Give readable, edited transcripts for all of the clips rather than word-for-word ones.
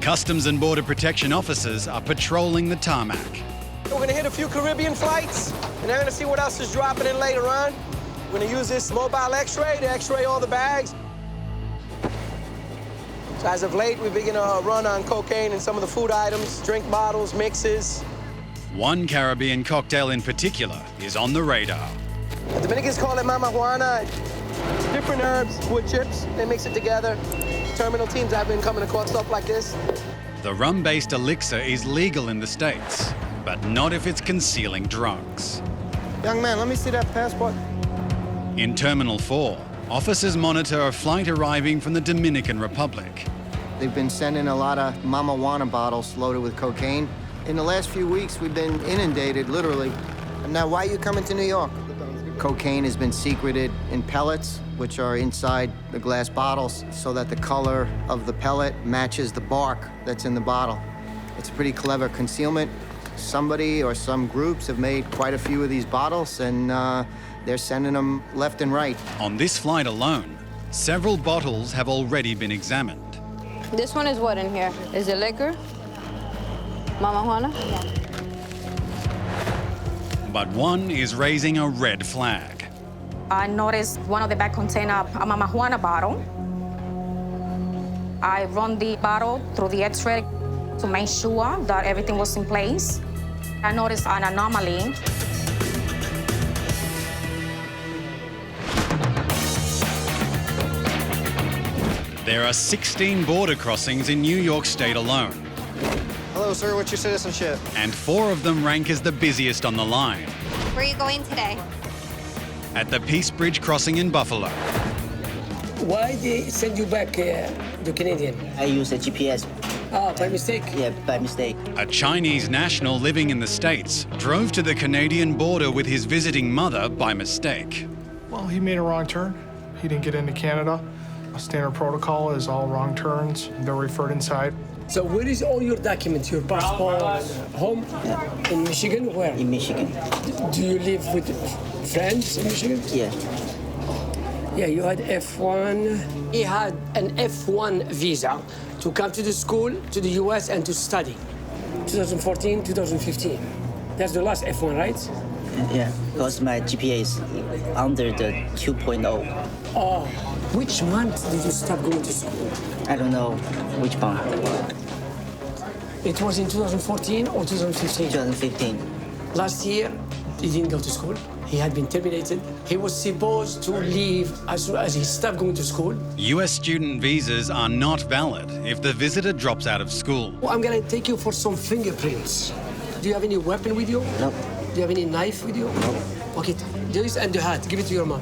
Customs and Border Protection officers are patrolling the tarmac. We're gonna hit a few Caribbean flights, and they're gonna see what else is dropping in later on. We're gonna use this mobile X-ray to X-ray all the bags. So as of late, we've been a run on cocaine and some of the food items, drink bottles, mixes. One Caribbean cocktail in particular is on the radar. The Dominicans call it Mama Juana. Different herbs, wood chips, they mix it together. Terminal teams have been coming across stuff like this. The rum-based elixir is legal in the States, but not if it's concealing drugs. Young man, let me see that passport. In Terminal 4, officers monitor a flight arriving from the Dominican Republic. They've been sending a lot of Mama Juana bottles loaded with cocaine. In the last few weeks, we've been inundated, literally. Now, why are you coming to New York? Cocaine has been secreted in pellets, which are inside the glass bottles, so that the color of the pellet matches the bark that's in the bottle. It's a pretty clever concealment. Somebody or some groups have made quite a few of these bottles, and they're sending them left and right. On this flight alone, several bottles have already been examined. This one is what in here? Is it liquor? Mama Juana? Yeah. But one is raising a red flag. I noticed one of the bag contained a Mama Juana bottle. I run the bottle through the X-ray to make sure that everything was in place. I noticed an anomaly. There are 16 border crossings in New York State alone. Hello, sir. What's your citizenship? And 4 of them rank as the busiest on the line. Where are you going today? At the Peace Bridge crossing in Buffalo. Why they send you back to Canadian? I use a GPS. Ah, by mistake? Yeah, by mistake. A Chinese national living in the States drove to the Canadian border with his visiting mother by mistake. Well, he made a wrong turn. He didn't get into Canada. Standard protocol is all wrong turns. They're referred inside. So where is all your documents, your passport? Home? In Michigan? Where? In Michigan. Do you live with friends in Michigan? Yeah. Yeah, you had F1. He had an F1 visa to come to the school, to the US, and to study. 2014, 2015. That's the last F1, right? Yeah, because my GPA is under the 2.0. Oh, which month did you stop going to school? I don't know which month. It was in 2014 or 2015? 2015. Last year, he didn't go to school. He had been terminated. He was supposed to leave as soon as he stopped going to school. US student visas are not valid if the visitor drops out of school. Well, I'm gonna take you for some fingerprints. Do you have any weapon with you? No. Do you have any knife with you? No. Okay, this and the hat. Give it to your mom.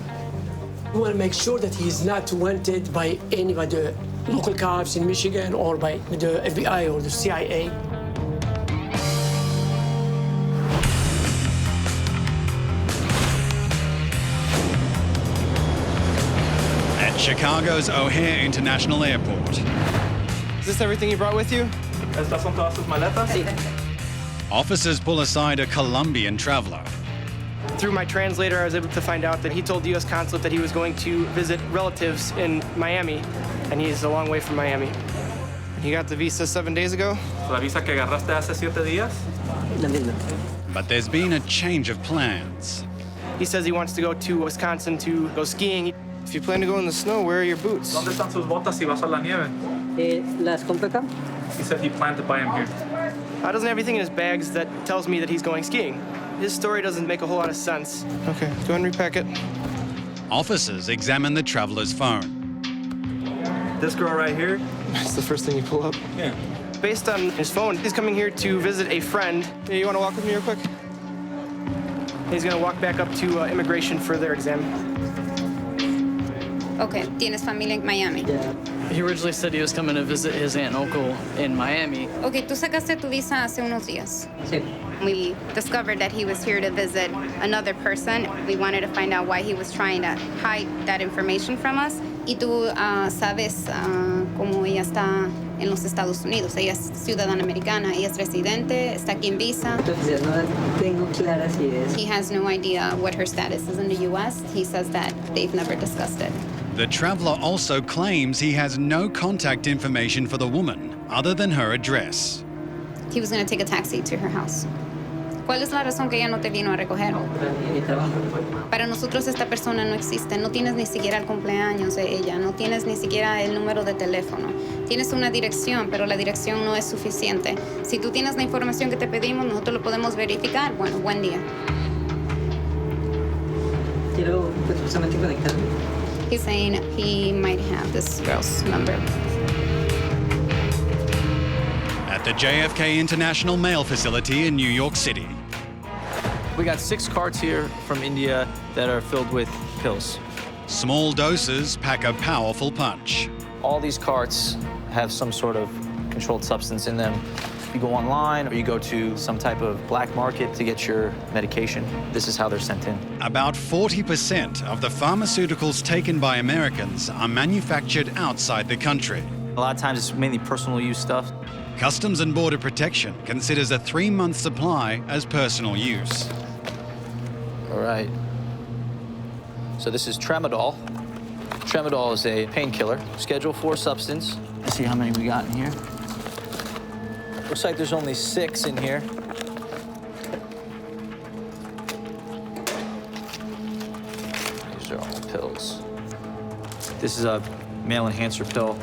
We want to make sure that he's not wanted by any of the local cops in Michigan or by the FBI or the CIA. At Chicago's O'Hare International Airport. Is this everything you brought with you? Estas son todas sus maletas? Sí. Officers pull aside a Colombian traveler. Through my translator, I was able to find out that he told the U.S. consulate that he was going to visit relatives in Miami, and he's a long way from Miami. He got the visa 7 days ago. La visa que agarraste hace 7 días? La misma. But there's been a change of plans. He says he wants to go to Wisconsin to go skiing. If you plan to go in the snow, where are your boots? ¿Dónde están sus botas si vas a la nieve? Las compré acá. He said he planned to buy them here. Doesn't have everything in his bags that tells me that he's going skiing. His story doesn't make a whole lot of sense. Okay, go ahead and repack it. Officers examine the traveler's phone. This girl right here? That's the first thing you pull up? Yeah. Based on his phone, he's coming here to visit a friend. Hey, you want to walk with me real quick? He's going to walk back up to immigration for their exam. Okay, tienes familia en Miami. Yeah. He originally said he was coming to visit his aunt and uncle in Miami. Okay, tú sacaste tu visa hace unos días. Sí. We discovered that he was here to visit another person. We wanted to find out why he was trying to hide that information from us. Y tú sabes cómo ella está en los Estados Unidos. Ella es ciudadana americana, ella es residente, está aquí en visa. Entonces no tengo clara si es. He has no idea what her status is in the U.S. He says that they've never discussed it. The traveler also claims he has no contact information for the woman other than her address. He was going to take a taxi to her house. ¿Cuál es la razón que ella no te vino a recoger? Para nosotros esta persona no existe. No tienes ni siquiera el cumpleaños de ella. No tienes ni siquiera el número de teléfono. Tienes una dirección, pero la dirección no es suficiente. Si tú tienes la información que te pedimos, nosotros lo podemos verificar. Bueno, buen día. He's saying he might have this girl's number. At the JFK International Mail Facility in New York City. We got 6 carts here from India that are filled with pills. Small doses pack a powerful punch. All these carts have some sort of controlled substance in them. You go online or you go to some type of black market to get your medication. This is how they're sent in. About 40% of the pharmaceuticals taken by Americans are manufactured outside the country. A lot of times it's mainly personal use stuff. Customs and Border Protection considers a 3-month supply as personal use. All right. So this is tramadol. Tramadol is a painkiller, Schedule 4 substance. Let's see how many we got in here. Looks like there's only 6 in here. These are all pills. This is a male enhancer pill.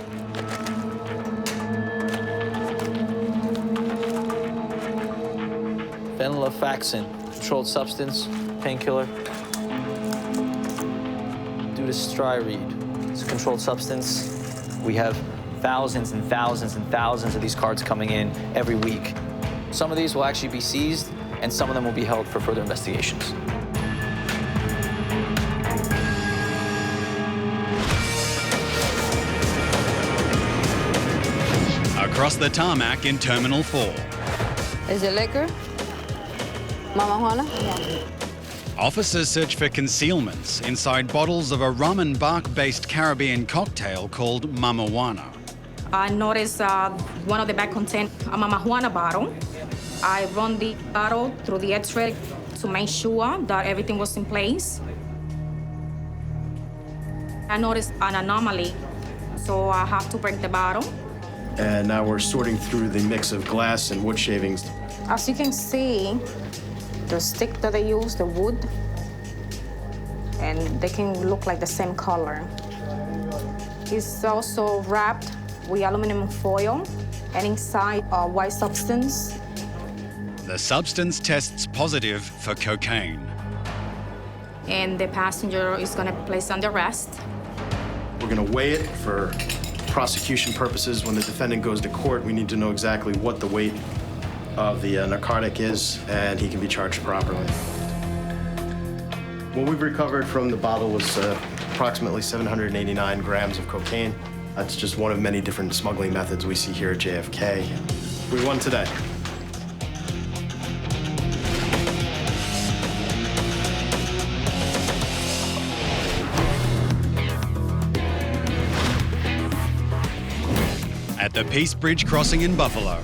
Venlafaxine, controlled substance, painkiller. Dutasteride, it's a controlled substance. We have thousands and thousands and thousands of these cards coming in every week. Some of these will actually be seized, and some of them will be held for further investigations. Across the tarmac in Terminal 4. Is it liquor? Mama Juana? Yeah. Officers search for concealments inside bottles of a rum and bark-based Caribbean cocktail called Mama Juana. I noticed one of the bag contained a Mama Juana bottle. I run the bottle through the X-ray to make sure that everything was in place. I noticed an anomaly, so I have to break the bottle. And now we're sorting through the mix of glass and wood shavings. As you can see, the stick that they use, the wood, and they can look like the same color. It's also wrapped with aluminum foil, and inside a white substance. The substance tests positive for cocaine. And the passenger is gonna be placed under arrest. We're gonna weigh it for prosecution purposes. When the defendant goes to court, we need to know exactly what the weight of the narcotic is, and he can be charged properly. What we've recovered from the bottle was approximately 789 grams of cocaine. That's just one of many different smuggling methods we see here at JFK. We won today. At the Peace Bridge crossing in Buffalo.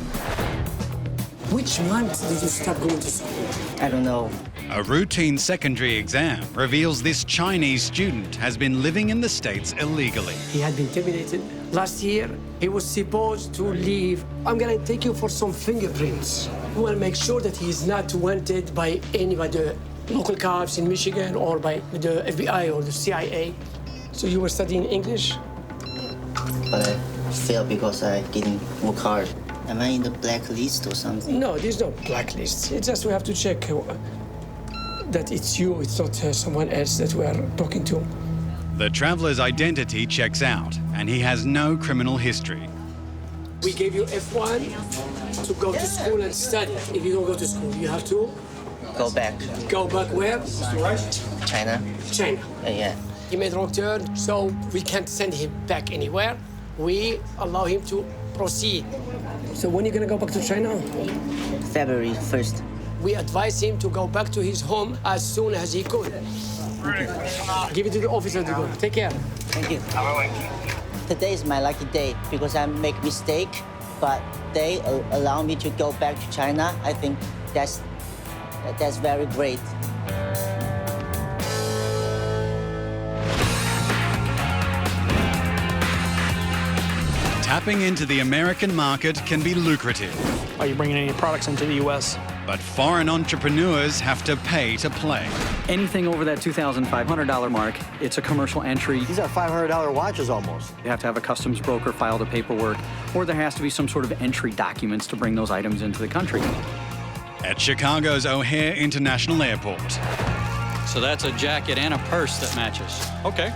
Which month did you start going to school? I don't know. A routine secondary exam reveals this Chinese student has been living in the States illegally. He had been terminated. Last year, he was supposed to leave. I'm gonna take you for some fingerprints. We will make sure that he is not wanted by any by the local cops in Michigan or by the FBI or the CIA. So you were studying English? But I failed because I didn't work hard. Am I in the blacklist or something? No, there's no blacklist. It's just we have to check that it's you, it's not someone else that we are talking to. The traveler's identity checks out, and he has no criminal history. We gave you F1 to go to school and study. If you don't go to school, you have to Go back. Go back where? China. China. Yeah. He made a wrong turn, so we can't send him back anywhere. We allow him to proceed. So when are you gonna go back to China? February 1st. We advise him to go back to his home as soon as he could. Give it to the officer to go. Take care. Thank you. Today is my lucky day because I make mistake, but they allow me to go back to China. I think that's very great. Tapping into the American market can be lucrative, Are you bringing any products into the U.S.? but foreign entrepreneurs have to pay to play. Anything over that $2,500 mark, it's a commercial entry. These are $500 watches almost. You have to have a customs broker file the paperwork, or there has to be some sort of entry documents to bring those items into the country. At Chicago's O'Hare International Airport, So that's a jacket and a purse that matches. Okay.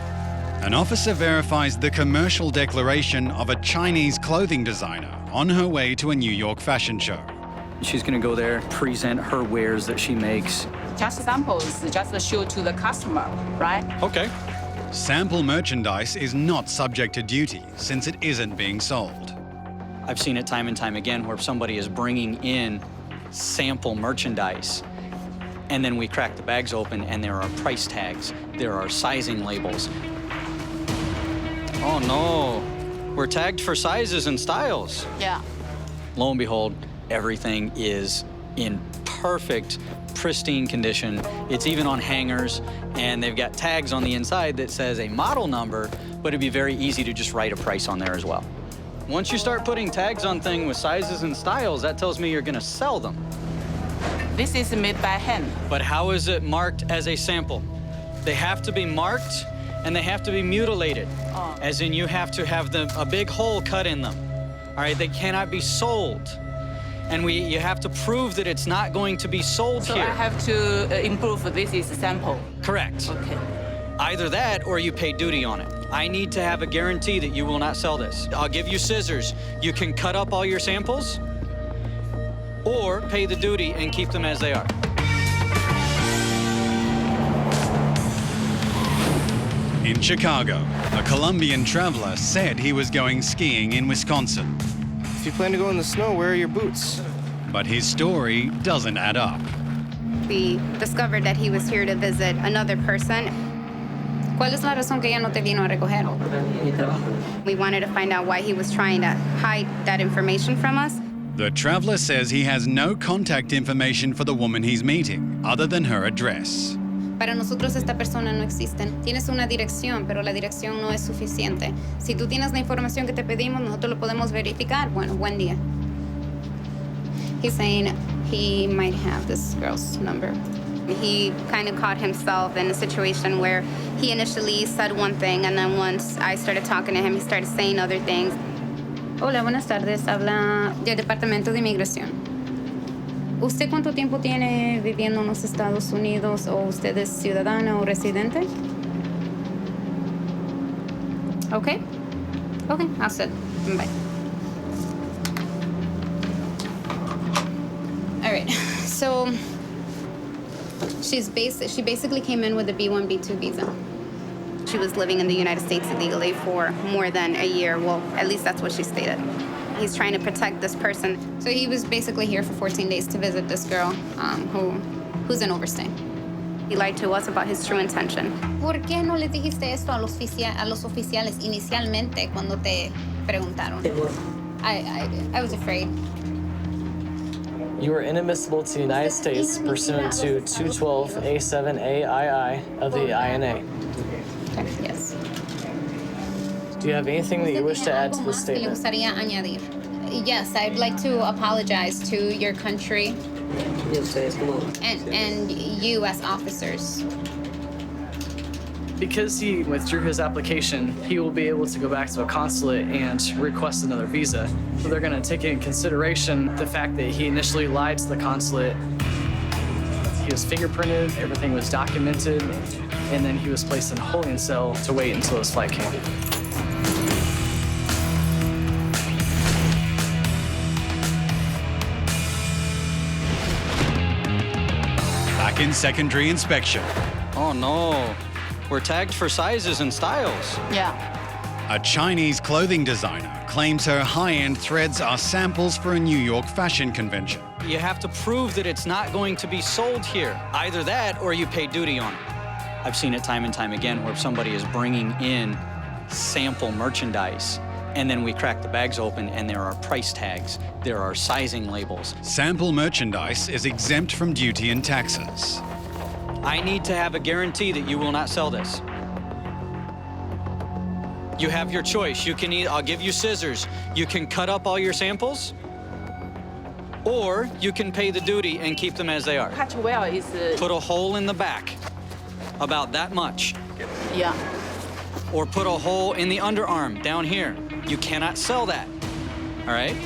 an officer verifies the commercial declaration of a Chinese clothing designer on her way to a New York fashion show. She's gonna go there, present her wares that she makes. Just samples, just show to the customer, right? Okay. Sample merchandise is not subject to duty since it isn't being sold. I've seen it time and time again where somebody is bringing in sample merchandise, and then we crack the bags open and there are price tags, there are sizing labels. Oh no, we're tagged for sizes and styles. Yeah. Lo and behold, everything is in perfect, pristine condition. It's even on hangers, and they've got tags on the inside that says a model number, but it'd be very easy to just write a price on there as well. Once you start putting tags on things with sizes and styles, that tells me you're gonna sell them. This is made by hand. But how is it marked as a sample? They have to be marked and they have to be mutilated. As in you have to have a big hole cut in them. All right, they cannot be sold. And you have to prove that it's not going to be sold So here. I have to improve this is a sample. Correct. Okay. Either that or you pay duty on it. I need to have a guarantee that you will not sell this. I'll give you scissors. You can cut up all your samples or pay the duty and keep them as they are. In Chicago, a Colombian traveler said he was going skiing in Wisconsin. If you plan to go in the snow, where are your boots? But his story doesn't add up. We discovered that he was here to visit another person. ¿Cuál es la razón que ella no te vino a recoger? We wanted to find out why he was trying to hide that information from us. The traveler says he has no contact information for the woman he's meeting, other than her address. Para nosotros esta persona no existe. Tienes una dirección, pero la dirección no es suficiente. Si tú tienes la información que te pedimos, nosotros lo podemos verificar. Bueno, buen día. He's saying he might have this girl's number. He kind of caught himself in a situation where he initially said one thing, and then once I started talking to him, he started saying other things. Hola, buenas tardes. Habla del Departamento de Inmigración. ¿Usted cuánto tiempo tiene viviendo en los Estados Unidos o usted es ciudadana o residente? Okay. Okay, I'll sit. Bye. All right. So she basically came in with a B1, B2 visa. She was living in the United States illegally for more than a year. Well, at least that's what she stated. He's trying to protect this person. So he was basically here for 14 days to visit this girl who's an overstay. He lied to us about his true intention. ¿Por qué no les dijiste esto a los oficiales inicialmente cuando te preguntaron? I was afraid. You are inadmissible to the United States pursuant to 212A7AII of the INA. Okay, yes. Do you have anything that you wish to add to this ¿Qué le statement? gustaría añadir? Yes, I'd like to apologize to your country and U.S. officers. Because he withdrew his application, he will be able to go back to a consulate and request another visa. So they're going to take into consideration the fact that he initially lied to the consulate. He was fingerprinted, everything was documented, and then he was placed in a holding cell to wait until his flight came. Back in secondary inspection, Oh no, we're tagged for sizes and styles. Yeah. a Chinese clothing designer claims her high-end threads are samples for a New York fashion convention. You have to prove that it's not going to be sold here. Either that or you pay duty on it. I've seen it time and time again where somebody is bringing in sample merchandise, and then we crack the bags open and there are price tags, there are sizing labels. Sample merchandise is exempt from duty and taxes. I need to have a guarantee that you will not sell this. You have your choice. You can I'll give you scissors. You can cut up all your samples, or you can pay the duty and keep them as they are. Catch well is... Put a hole in the back, about that much. Yeah. Or put a hole in the underarm down here. You cannot sell that, all right?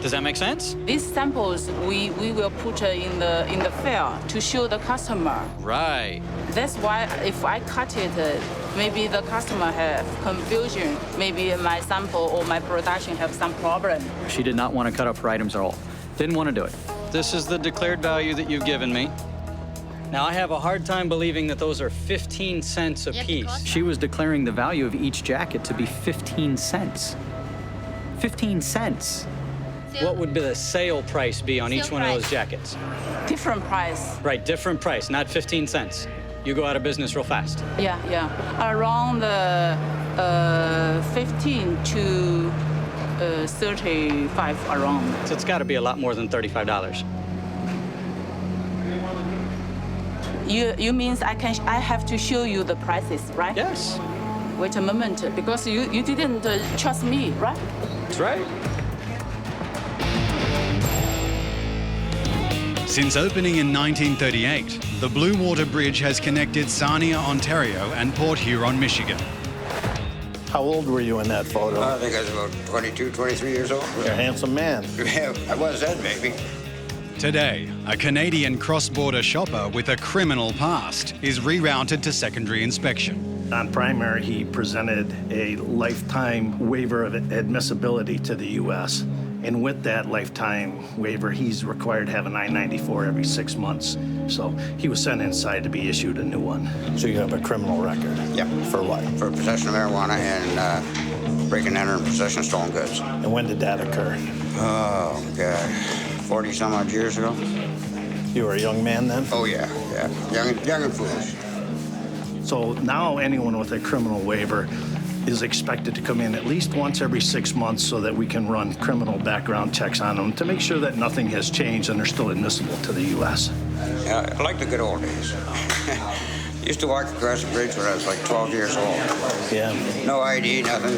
Does that make sense? These samples we will put in the fair to show the customer. Right. That's why if I cut it, maybe the customer have confusion. Maybe my sample or my production have some problem. She did not want to cut up her items at all. Didn't want to do it. This is the declared value that you've given me. Now, I have a hard time believing that those are 15 cents a piece. She was declaring the value of each jacket to be 15 cents. 15 cents. What would the sale price be on each one of those jackets? Different price. Right, different price, not 15 cents. You go out of business real fast. Yeah. Around 15 to 35 around. So it's got to be a lot more than $35. You means I have to show you the prices, right? Yes. Wait a moment, because you didn't trust me, right? That's right. Since opening in 1938, the Blue Water Bridge has connected Sarnia, Ontario and Port Huron, Michigan. How old were you in that photo? I think I was about 22, 23 years old. You're a handsome man. Yeah, I was then, maybe. Today, a Canadian cross-border shopper with a criminal past is rerouted to secondary inspection. On primary, he presented a lifetime waiver of admissibility to the U.S. And with that lifetime waiver, he's required to have an I-94 every 6 months. So he was sent inside to be issued a new one. So you have a criminal record? Yep. For what? For possession of marijuana and break and enter and possession of stolen goods. And when did that occur? Oh, God. 40 some odd years ago. You were a young man then? Oh, yeah. Young and foolish. So now anyone with a criminal waiver is expected to come in at least once every 6 months so that we can run criminal background checks on them to make sure that nothing has changed and they're still admissible to the U.S. Yeah, I like the good old days. Used to walk across the bridge when I was like 12 years old. Yeah. No ID, nothing.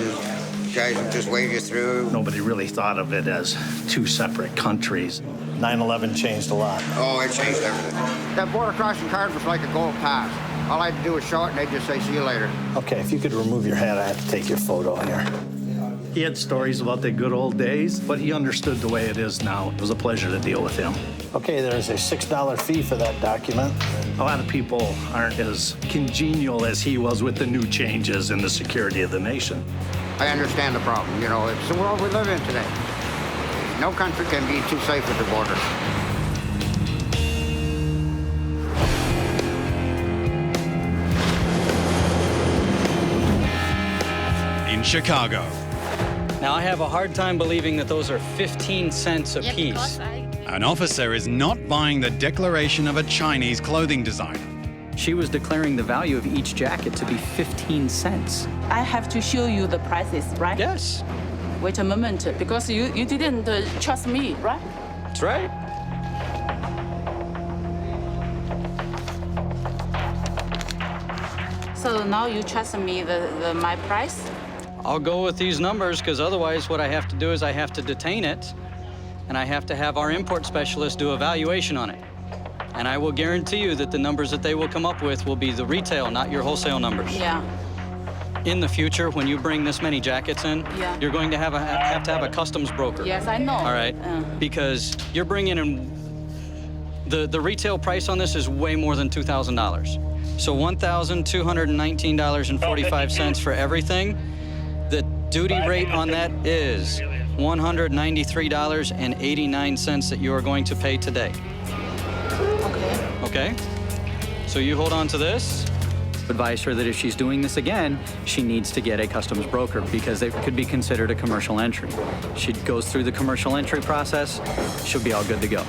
Guys would just wave you through. Nobody really thought of it as two separate countries. 9/11 changed a lot. Oh, it changed everything. That border crossing card was like a gold pass. All I had to do was show it, and they'd just say, see you later. Okay, if you could remove your hat, I have to take your photo here. He had stories about the good old days, but he understood the way it is now. It was a pleasure to deal with him. Okay, there's a $6 fee for that document. A lot of people aren't as congenial as he was with the new changes in the security of the nation. I understand the problem. You know, it's the world we live in today. No country can be too safe at the border. In Chicago. Now, I have a hard time believing that those are 15 cents a piece. An officer is not buying the declaration of a Chinese clothing designer. She was declaring the value of each jacket to be 15 cents. I have to show you the prices, right? Yes. Wait a moment, because you didn't trust me, right? That's right. So now you trust me my price? I'll go with these numbers because otherwise what I have to do is I have to detain it and I have to have our import specialist do a valuation on it. And I will guarantee you that the numbers that they will come up with will be the retail, not your wholesale numbers. Yeah. In the future, when you bring this many jackets in, you're going to have to have a customs broker. Yes, I know. All right, because you're bringing in, the retail price on this is way more than $2,000. So $1,219.45 for everything. The duty rate on that is $193.89 that you are going to pay today. Okay. Okay? So you hold on to this. Advise her that if she's doing this again, she needs to get a customs broker because it could be considered a commercial entry. She goes through the commercial entry process, she'll be all good to go.